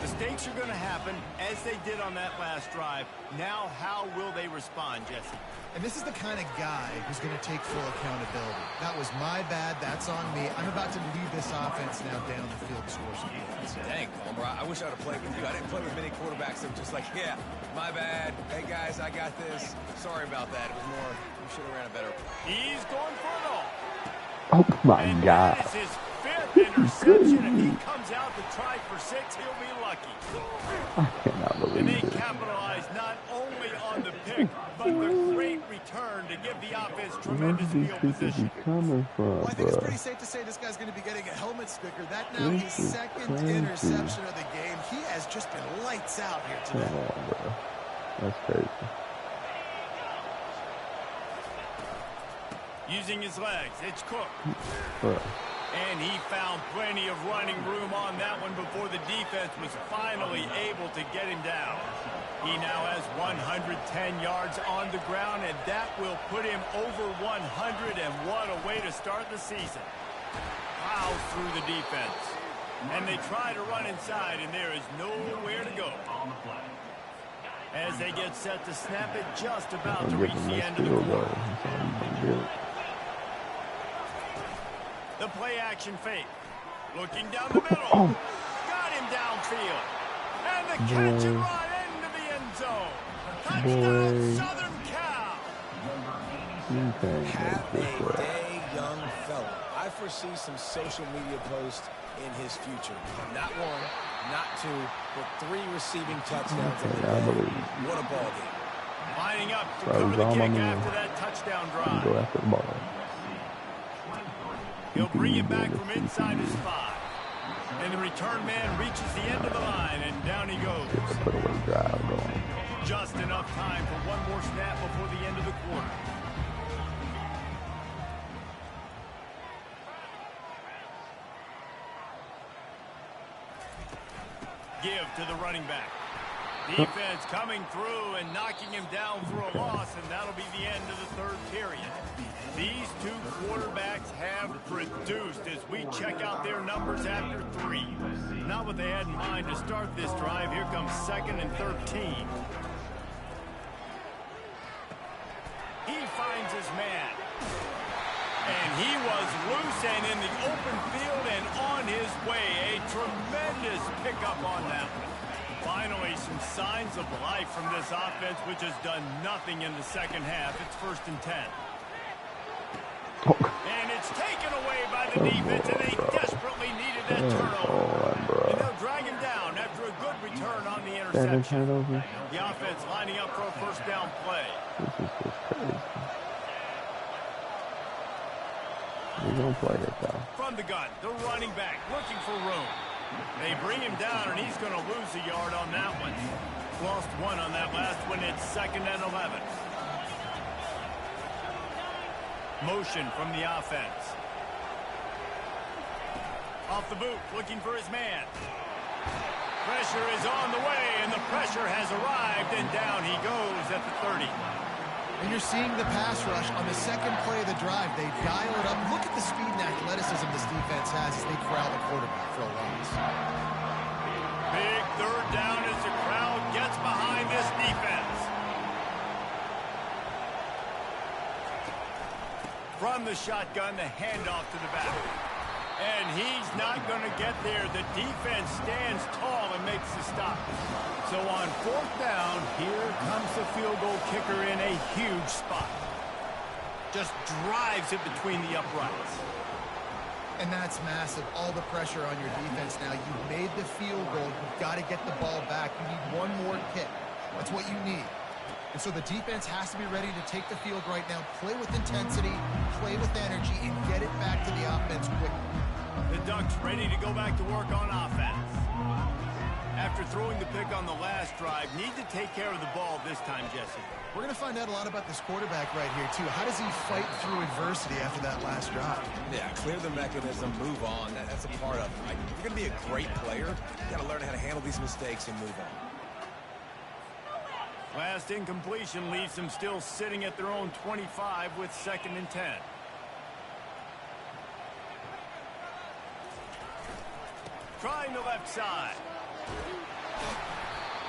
Mistakes are going to happen, as they did on that last drive. Now, how will they respond, Jesse? And this is the kind of guy who's going to take full accountability. That was my bad. That's on me. I'm about to lead this offense now down the field to score some points. Dang, Palmer, I wish I would have played with you. I didn't play with many quarterbacks that were just like, yeah, my bad. Hey, guys, I got this. Sorry about that. It was more, we should have ran a better play. He's going for it all. Oh, my God. That is his 5th interception. If he comes out to try for 6, he'll be lucky. I cannot And believe they it. capitalize not only on the pick, but the great return to give the offense Where tremendous did these field people position. be coming from, Well, I think it's bro? pretty safe to say this guy's going to be getting a helmet sticker. That now This his is second crazy. interception of the game. He has just been lights out here Come today. on, bro. That's crazy. Using his legs, it's Cook. Bro. And he found plenty of running room on that one before the defense was finally able to get him down. He now has 110 yards on the ground, and that will put him over 100, and what a way to start the season. Plows through the defense. And they try to run inside, and there is nowhere to go. As they get set to snap it, just about to reach the end of the quarter. The play action fake. Looking down the middle. Got him downfield. And the catch and run into the end zone. Touchdown, Southern Cal. Have a day, young fella. I foresee some social media posts in his future. Not one, not two, but 3 receiving touchdowns in the day. What a ball game. Lining up to cover the kick after that touchdown drive. Go after the ball. He'll bring it back from inside his 5. And the return man reaches the end of the line, and down he goes. Put away drive going. Just enough time for one more snap before the end of the quarter. Give to the running back. Defense coming through and knocking him down for a loss, and that'll be the end of the 3rd period. These 2 quarterbacks have produced as we check out their numbers after 3. Not what they had in mind to start this drive. Here comes 2nd and 13. He finds his man. And he was loose and in the open field and on his way. A tremendous pickup on that one. Finally, some signs of life from this offense, which has done nothing in the second half. It's 1st and 10. And it's taken away by the defense, and they desperately needed that turnover. And they'll drag him down after a good return on the interception. The offense lining up for a 1st down play. This is just crazy. We're going to play it, though. From the gun, the running back looking for room. They bring him down, and he's going to lose a yard on that one. Lost 1 on that last one. It's 2nd and 11. Motion from the offense. Off the boot, looking for his man. Pressure is on the way, and the pressure has arrived, and down he goes at the 30. And you're seeing the pass rush on the 2nd play of the drive. They dial it up. Look at the speed and athleticism this defense has as they corral the quarterback for a loss. Big 3rd down as the crowd gets behind this defense. From the shotgun, the handoff to the back. And he's not going to get there. The defense stands tall and makes the stop. So on 4th down, here comes the field goal kicker in a huge spot. Just drives it between the uprights. And that's massive. All the pressure on your defense now. You've made the field goal. You've got to get the ball back. You need one more kick. That's what you need. And so the defense has to be ready to take the field right now, play with intensity, play with energy, and get it back to the offense quickly. The Ducks ready to go back to work on offense. After throwing the pick on the last drive, need to take care of the ball this time, Jesse. We're going to find out a lot about this quarterback right here, too. How does he fight through adversity after that last drive? Yeah, clear the mechanism, move on. That's a part of it. Right? If you're going to be a great player, you got to learn how to handle these mistakes and move on. Last incompletion leaves them still sitting at their own 25 with 2nd and 10. Trying the left side.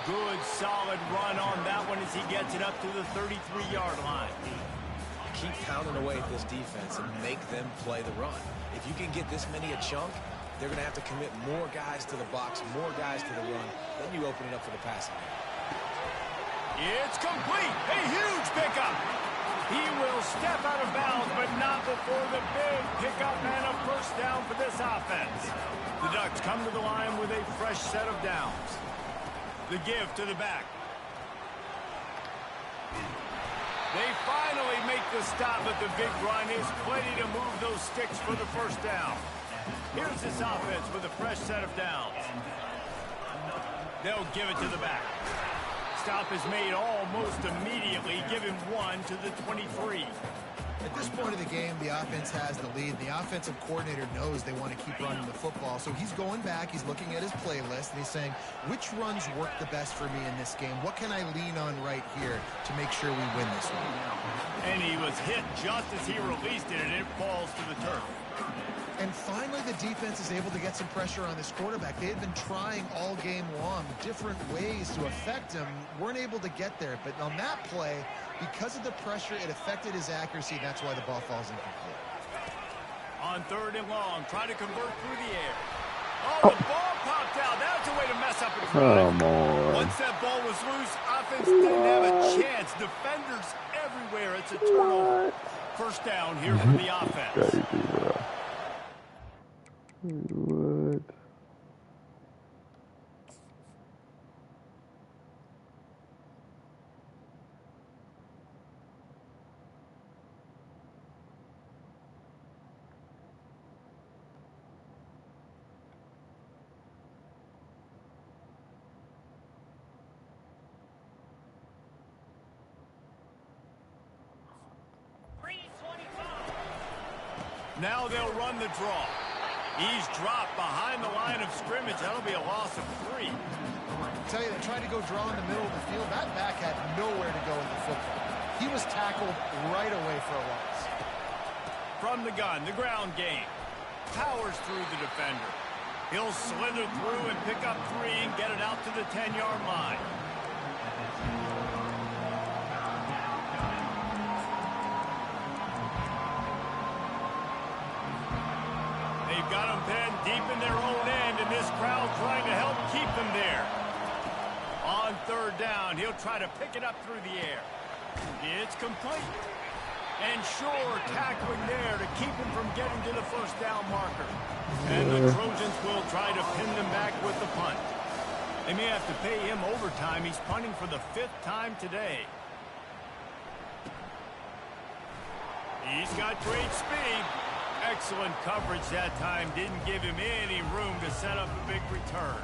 Good, solid run on that one as he gets it up to the 33-yard line. Keep pounding away at this defense and make them play the run. If you can get this many a chunk, they're going to have to commit more guys to the box, more guys to the run. Then you open it up for the passing game. It's complete. A huge pickup. He will step out of bounds, but not before the big pickup and a 1st down for this offense. The Ducks come to the line with a fresh set of downs. The give to the back. They finally make the stop, but the big run is plenty to move those sticks for the 1st down. Here's this offense with a fresh set of downs. They'll give it to the back. Stop is made almost immediately. Give him 1 to the 23. At this point of the game, the offense has the lead. The offensive coordinator knows they want to keep running the football. So he's going back, he's looking at his playlist, and he's saying, which runs work the best for me in this game? What can I lean on right here to make sure we win this one? And he was hit just as he released it, and it falls to the turf. And finally, the defense is able to get some pressure on this quarterback. They had been trying all game long different ways to affect him. Weren't able to get there. But on that play, because of the pressure, it affected his accuracy. That's why the ball falls incomplete. On 3rd and long, try to convert through the air. Oh, the ball popped out. That's a way to mess up a drive. Come on. Once that ball was loose, offense didn't have a chance. Defenders everywhere. It's a turnover. First down here for the offense. Crazy, bro. What? Now they'll run the draw. He's dropped behind the line of scrimmage. That'll be a loss of 3. I tell you, they tried to go draw in the middle of the field. That back had nowhere to go with the football. He was tackled right away for a loss. From the gun, the ground game. Powers through the defender. He'll slither through and pick up 3 and get it out to the 10-yard line. They've got him pinned deep in their own end, and this crowd trying to help keep them there. On third down, he'll try to pick it up through the air. It's complete. And Shore tackling there to keep him from getting to the first down marker. And the Trojans will try to pin them back with the punt. They may have to pay him overtime. He's punting for the 5th time today. He's got great speed. Excellent coverage that time. Didn't give him any room to set up a big return.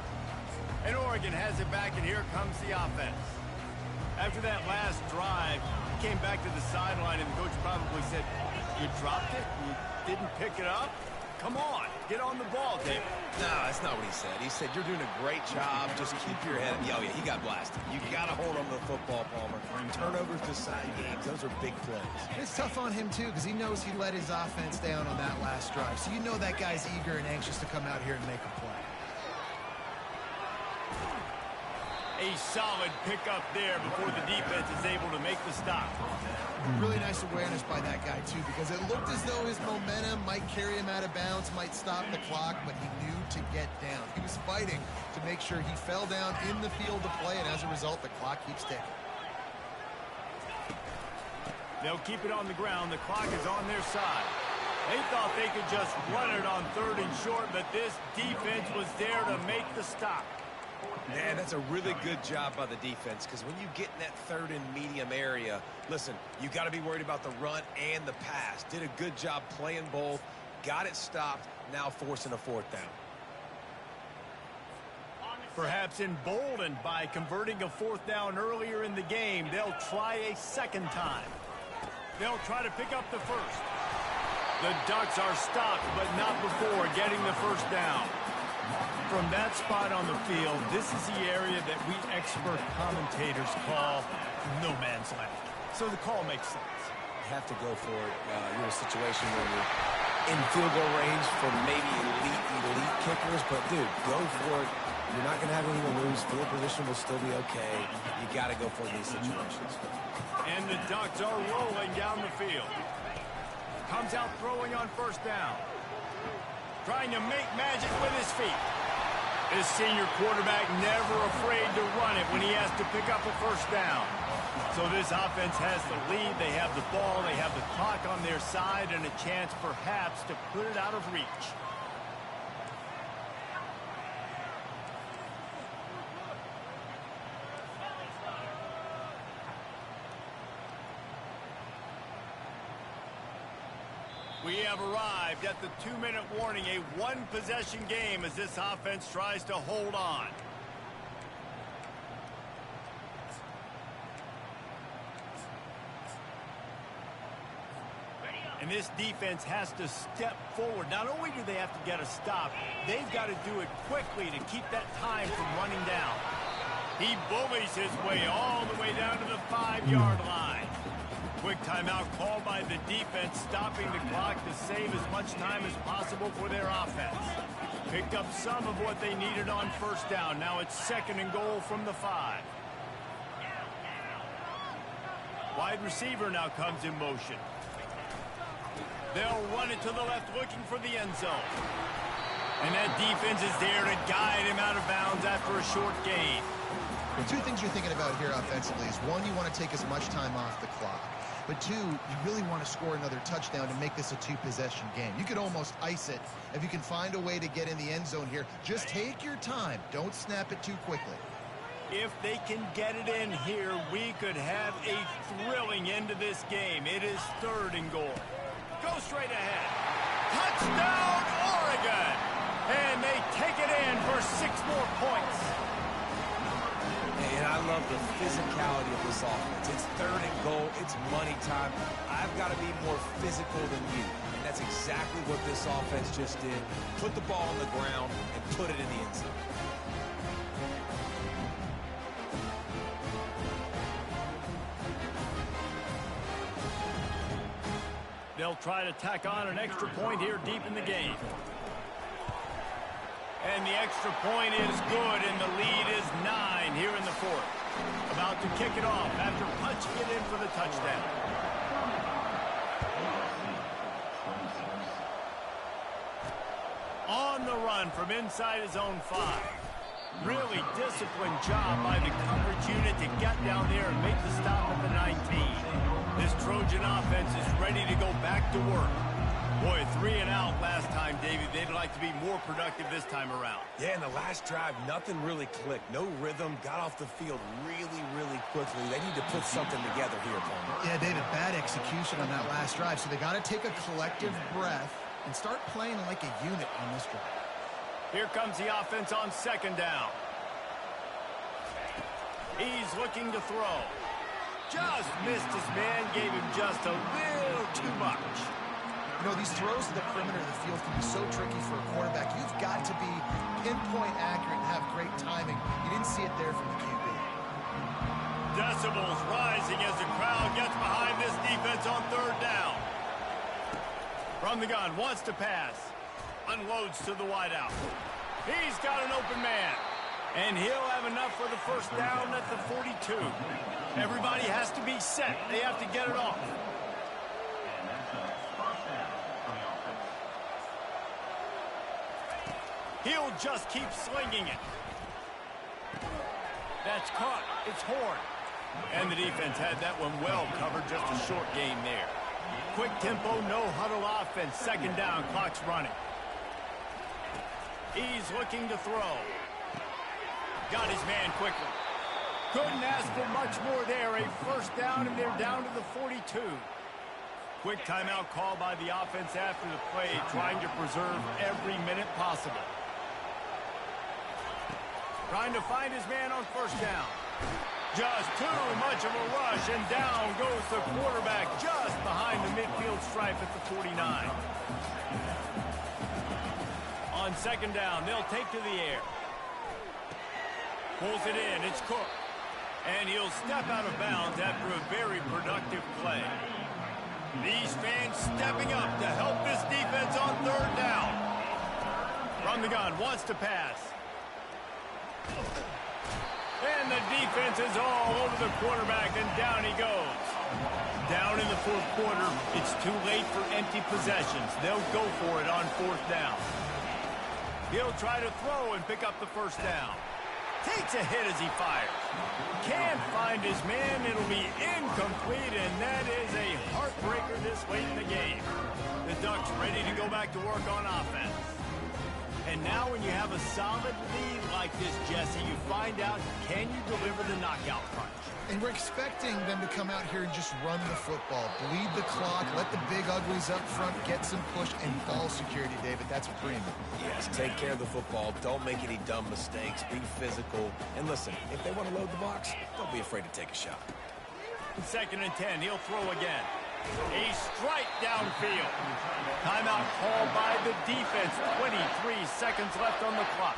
And Oregon has it back, and here comes the offense. After that last drive, he came back to the sideline, and the coach probably said, "You dropped it? You didn't pick it up? Come on, get on the ball, David." No, that's not what he said. He said, "You're doing a great job. Just keep your head." Oh, yeah, he got blasted. You got to hold on to the football, Palmer. Turnovers decide games. Those are big plays. It's tough on him, too, because he knows he let his offense down on that last drive. So you know that guy's eager and anxious to come out here and make a play. A solid pickup there before the defense is able to make the stop. Really nice awareness by that guy, too, because it looked as though his momentum might carry him out of bounds, might stop the clock, but he knew to get down. He was fighting to make sure he fell down in the field to play, and as a result, the clock keeps ticking. They'll keep it on the ground. The clock is on their side. They thought they could just run it on 3rd and short, but this defense was there to make the stop. Man, that's a really good job by the defense, because when you get in that 3rd and medium area, listen, you got to be worried about the run and the pass. Did a good job playing both, got it stopped, now forcing a 4th down. Perhaps emboldened by converting a 4th down earlier in the game, they'll try a 2nd time. They'll try to pick up the 1st. The Ducks are stopped, but not before getting the 1st down. From that spot on the field, this is the area that we expert commentators call no man's land. So the call makes sense. You have to go for it. You're in a situation where you're in field goal range for maybe elite kickers, but dude, go for it. You're not going to have anyone lose. Field position will still be okay. You got to go for these situations. And the Ducks are rolling down the field. Comes out throwing on 1st down. Trying to make magic with his feet. This senior quarterback never afraid to run it when he has to pick up a 1st down. So this offense has the lead. They have the ball. They have the clock on their side and a chance perhaps to put it out of reach. We have arrived at the 2-minute warning, a 1-possession game as this offense tries to hold on. And this defense has to step forward. Not only do they have to get a stop, they've got to do it quickly to keep that time from running down. He bullies his way all the way down to the 5-yard line. Quick timeout called by the defense, stopping the clock to save as much time as possible for their offense. Picked up some of what they needed on 1st down. Now it's 2nd and goal from the 5. Wide receiver now comes in motion. They'll run it to the left, looking for the end zone. And that defense is there to guide him out of bounds after a short gain. The 2 things you're thinking about here offensively is, 1, you want to take as much time off the clock. but two, you really want to score another touchdown to make this a two-possession game. You could almost ice it if you can find a way to get in the end zone here. Just take your time. Don't snap it too quickly. If they can get it in here, we could have a thrilling end to this game. It is 3rd and goal. Go straight ahead. Touchdown, Oregon! And they take it in for 6 more points. And I love the physicality of this offense. It's 3rd and goal. It's money time. I've got to be more physical than you. And that's exactly what this offense just did. Put the ball on the ground and put it in the end zone. They'll try to tack on an extra point here deep in the game. And the extra point is good, and the lead is 9 here in the 4th. About to kick it off after punching it in for the touchdown. On the run from inside his own 5. Really disciplined job by the coverage unit to get down there and make the stop at the 19. This Trojan offense is ready to go back to work. Boy, 3 and out last time, Davey. They'd like to be more productive this time around. Yeah, in the last drive, nothing really clicked. No rhythm. Got off the field really, really quickly. They need to put something together here, Palmer. Yeah, David, bad execution on that last drive. So they got to take a collective breath and start playing like a unit on this drive. Here comes the offense on 2nd down. He's looking to throw. Just missed his man, gave him just a little too much. You know, these throws to the perimeter of the field can be so tricky for a quarterback. You've got to be pinpoint accurate and have great timing. You didn't see it there from the QB. Decibels rising as the crowd gets behind this defense on 3rd down. From the gun, wants to pass. Unloads to the wideout. He's got an open man. And he'll have enough for the 1st down at the 42. Everybody has to be set. They have to get it off. And that's a 1st down for the offense. He'll just keep slinging it. That's caught. It's Horn. And the defense had that one well covered. Just a short game there. Quick tempo, no huddle offense. 2nd down, clock's running. He's looking to throw. Got his man quickly. Couldn't ask for much more there. A 1st down, and they're down to the 42. Quick timeout call by the offense after the play, trying to preserve every minute possible. Trying to find his man on 1st down. Just too much of a rush, and down goes the quarterback just behind the midfield stripe at the 49. On 2nd down, they'll take to the air. Pulls it in. It's Cook. And he'll step out of bounds after a very productive play. These fans stepping up to help this defense on 3rd down. From the gun, wants to pass. And the defense is all over the quarterback, and down he goes. Down in the 4th quarter, it's too late for empty possessions. They'll go for it on 4th down. He'll try to throw and pick up the 1st down. Takes a hit as he fires. Can't find his man. It'll be incomplete, and that is a heartbreaker this late in the game. The Ducks ready to go back to work on offense. And now when you have a solid lead like this, Jesse, you find out, can you deliver the knockout punch? And we're expecting them to come out here and just run the football, bleed the clock, let the big uglies up front get some push, and ball security, David. That's premium. Yes, take care of the football. Don't make any dumb mistakes. Be physical. And listen, if they want to load the box, don't be afraid to take a shot. 2nd and 10. He'll throw again. A strike downfield. Timeout called by the defense. 23 seconds left on the clock.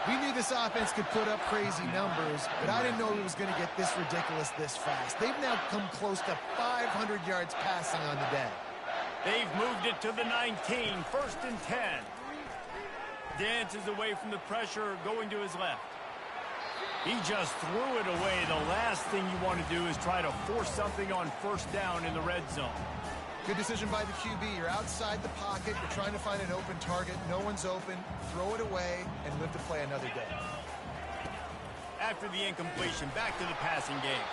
We knew this offense could put up crazy numbers, but I didn't know it was going to get this ridiculous this fast. They've now come close to 500 yards passing on the day. They've moved it to the 19, 1st and 10. Dances away from the pressure, going to his left. He just threw it away. The last thing you want to do is try to force something on 1st down in the red zone. Good decision by the QB. You're outside the pocket. You're trying to find an open target. No one's open. Throw it away and live to play another day. After the incompletion, back to the passing game.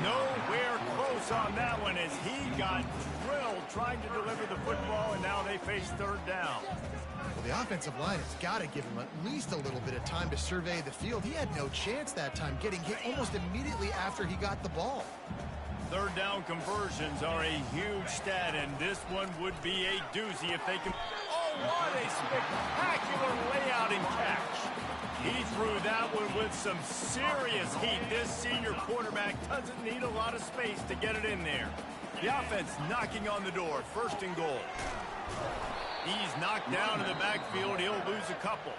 Nowhere close close on that one as he got drilled trying to deliver the football, and now they face third down. Well, the offensive line has got to give him at least a little bit of time to survey the field. He had no chance that time, getting hit almost immediately after he got the ball. Third down conversions are a huge stat, and this one would be a doozy if they can. Oh, what a spectacular layout and catch. He threw that one with some serious heat. This senior quarterback doesn't need a lot of space to get it in there. The offense knocking on the door, first and goal. He's knocked down in the backfield. He'll lose a couple.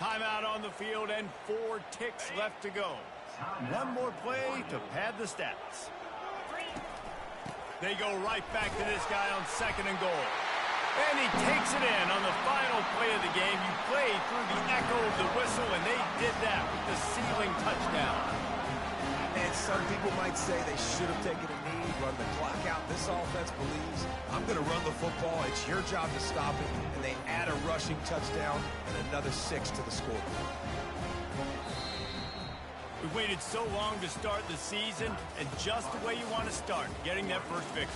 Timeout on the field and 4 ticks left to go. One more play to pad the stats. They go right back to this guy on second and goal. And he takes it in on the final play of the game. You play through the echo of the whistle, and they did that with the ceiling touchdown. And some people might say they should have taken a knee, run the clock out. This offense believes, I'm going to run the football. It's your job to stop it. And they add a rushing touchdown and another 6 to the scoreboard. We waited so long to start the season, and just the way you want to start, getting that first victory.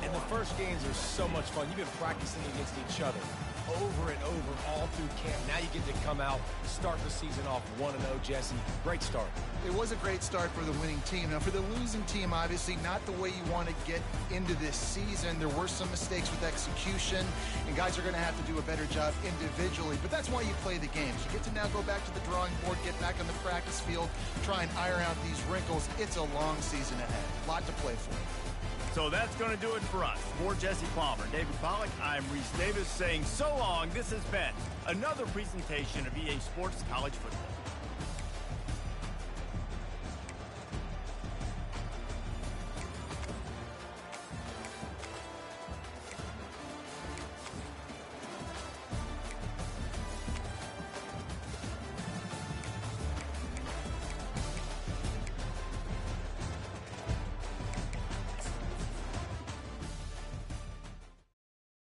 And the first games are so much fun. You've been practicing against each other over and over all through camp. Now you get to come out, start the season off 1-0, Jesse. Great start. It was a great start for the winning team. Now, for the losing team, obviously not the way you want to get into this season. There were some mistakes with execution, and guys are going to have to do a better job individually. But that's why you play the games. You get to now go back to the drawing board, get back on the practice field, try and iron out these wrinkles. It's a long season ahead. A lot to play for. So that's going to do it for us. For Jesse Palmer, David Pollack, I'm Reese Davis saying so long. This has been another presentation of EA Sports College Football.